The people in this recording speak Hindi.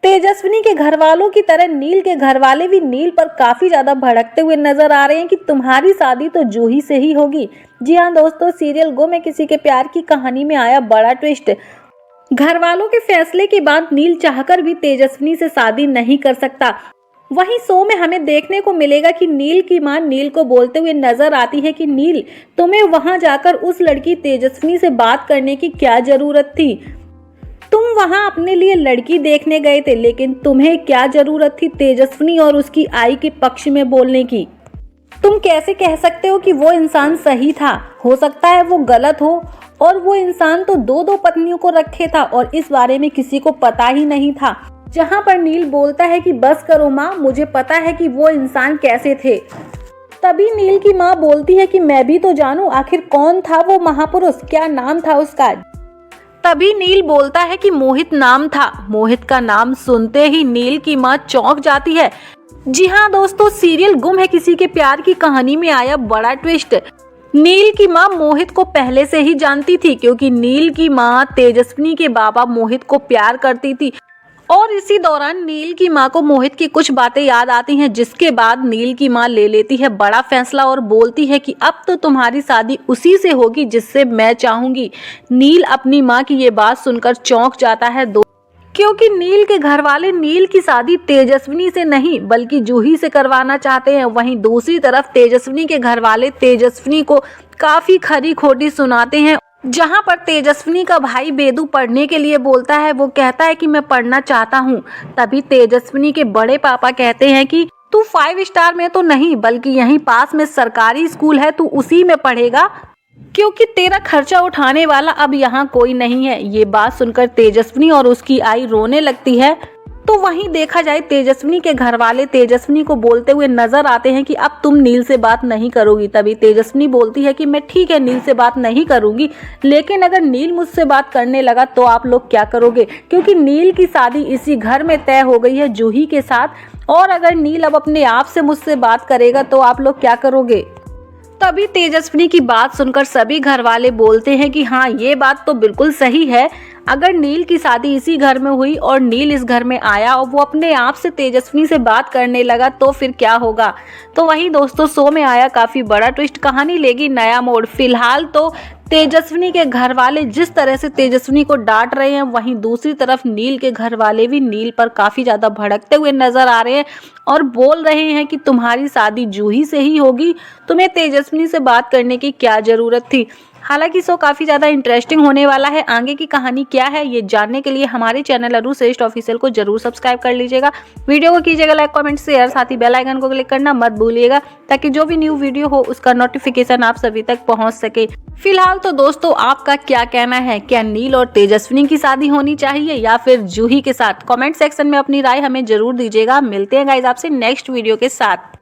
तेजस्विनी के घर वालों की तरह नील के घर वाले भी नील पर काफी ज्यादा भड़कते हुए नजर आ रहे हैं कि तुम्हारी शादी तो जूही से ही होगी। जी हाँ दोस्तों, सीरियल गुम है किसी के प्यार की कहानी में आया बड़ा ट्विस्ट। घर वालों के फैसले के बाद नील चाहकर भी तेजस्विनी से शादी नहीं कर सकता। वहीं शो में हमें देखने को मिलेगा कि नील की मां नील को बोलते हुए नजर आती है कि नील, तुम्हें वहां जाकर उस लड़की तेजस्विनी से बात करने की क्या जरूरत थी। तुम वहां अपने लिए लड़की देखने गए थे, लेकिन तुम्हें क्या जरूरत थी तेजस्विनी और उसकी आई के पक्ष में बोलने की। तुम कैसे कह सकते हो कि वो इंसान सही था? हो सकता है वो गलत हो, और वो इंसान तो दो पत्नियों को रखे था और इस बारे में किसी को पता ही नहीं था। जहां पर नील बोलता है कि बस करो माँ, मुझे पता है कि वो इंसान कैसे थे। तभी नील की माँ बोलती है कि मैं भी तो जानूं, आखिर कौन था वो महापुरुष, क्या नाम था उसका। तभी नील बोलता है कि मोहित नाम था। मोहित का नाम सुनते ही नील की माँ चौंक जाती है। जी हाँ दोस्तों, सीरियल गुम है किसी के प्यार की कहानी में आया बड़ा ट्विस्ट। नील की माँ मोहित को पहले से ही जानती थी, क्योंकि नील की माँ तेजस्विनी के बाबा मोहित को प्यार करती थी। और इसी दौरान नील की माँ को मोहित की कुछ बातें याद आती हैं, जिसके बाद नील की माँ ले लेती है बड़ा फैसला और बोलती है कि अब तो तुम्हारी शादी उसी से होगी जिससे मैं चाहूंगी। नील अपनी माँ की ये बात सुनकर चौंक जाता है, क्योंकि नील के घर वाले नील की शादी तेजस्विनी से नहीं बल्कि जूही से करवाना चाहते हैं। वहीं दूसरी तरफ तेजस्विनी के घर वाले तेजस्विनी को काफी खरी खोटी सुनाते हैं। जहां पर तेजस्विनी का भाई बेदू पढ़ने के लिए बोलता है, वो कहता है कि मैं पढ़ना चाहता हूं। तभी तेजस्विनी के बड़े पापा कहते हैं कि तू 5 स्टार में तो नहीं बल्कि यहीं पास में सरकारी स्कूल है, तू उसी में पढ़ेगा, क्योंकि तेरा खर्चा उठाने वाला अब यहाँ कोई नहीं है। ये बात सुनकर तेजस्विनी और उसकी आई रोने लगती है। तो वहीं देखा जाए तेजस्विनी के घर वाले तेजस्विनी को बोलते हुए नजर आते हैं कि अब तुम नील से बात नहीं करोगी। तभी तेजस्विनी बोलती है कि मैं ठीक है नील से बात नहीं करूंगी, लेकिन अगर नील मुझसे बात करने लगा तो आप लोग क्या करोगे, क्योंकि नील की शादी इसी घर में तय हो गई है जूही के साथ, और अगर नील अब अपने आप से मुझसे बात करेगा तो आप लोग क्या करोगे। तभी तेजस्विनी की बात सुनकर सभी घर वाले बोलते हैं कि हाँ, ये बात तो बिल्कुल सही है। अगर नील की शादी इसी घर में हुई और नील इस घर में आया और वो अपने आप से तेजस्विनी से बात करने लगा तो फिर क्या होगा। तो वहीं दोस्तों, शो में आया काफी बड़ा ट्विस्ट, कहानी लेगी नया मोड़। फिलहाल तो तेजस्विनी के घर वाले जिस तरह से तेजस्विनी को डांट रहे हैं, वहीं दूसरी तरफ नील के घर वाले भी नील पर काफी ज्यादा भड़कते हुए नजर आ रहे हैं और बोल रहे हैं कि तुम्हारी शादी जूही से ही होगी, तुम्हें तेजस्विनी से बात करने की क्या जरूरत थी। हालांकि शो काफी ज्यादा इंटरेस्टिंग होने वाला है। आगे की कहानी क्या है ये जानने के लिए हमारे चैनल अरु श्रेष्ठ ऑफिशियल को जरूर सब्सक्राइब कर लीजिएगा। वीडियो को कीजिएगा लाइक, कमेंट, शेयर, साथ ही बेल आइकन को क्लिक करना मत भूलिएगा, ताकि जो भी न्यू वीडियो हो उसका नोटिफिकेशन आप सभी तक पहुंच सके। फिलहाल तो दोस्तों, आपका क्या कहना है, क्या नील और तेजस्विनी की शादी होनी चाहिए या फिर जूही के साथ? कमेंट सेक्शन में अपनी राय हमें जरूर दीजिएगा। मिलते हैं गाइस आपसे नेक्स्ट वीडियो के साथ।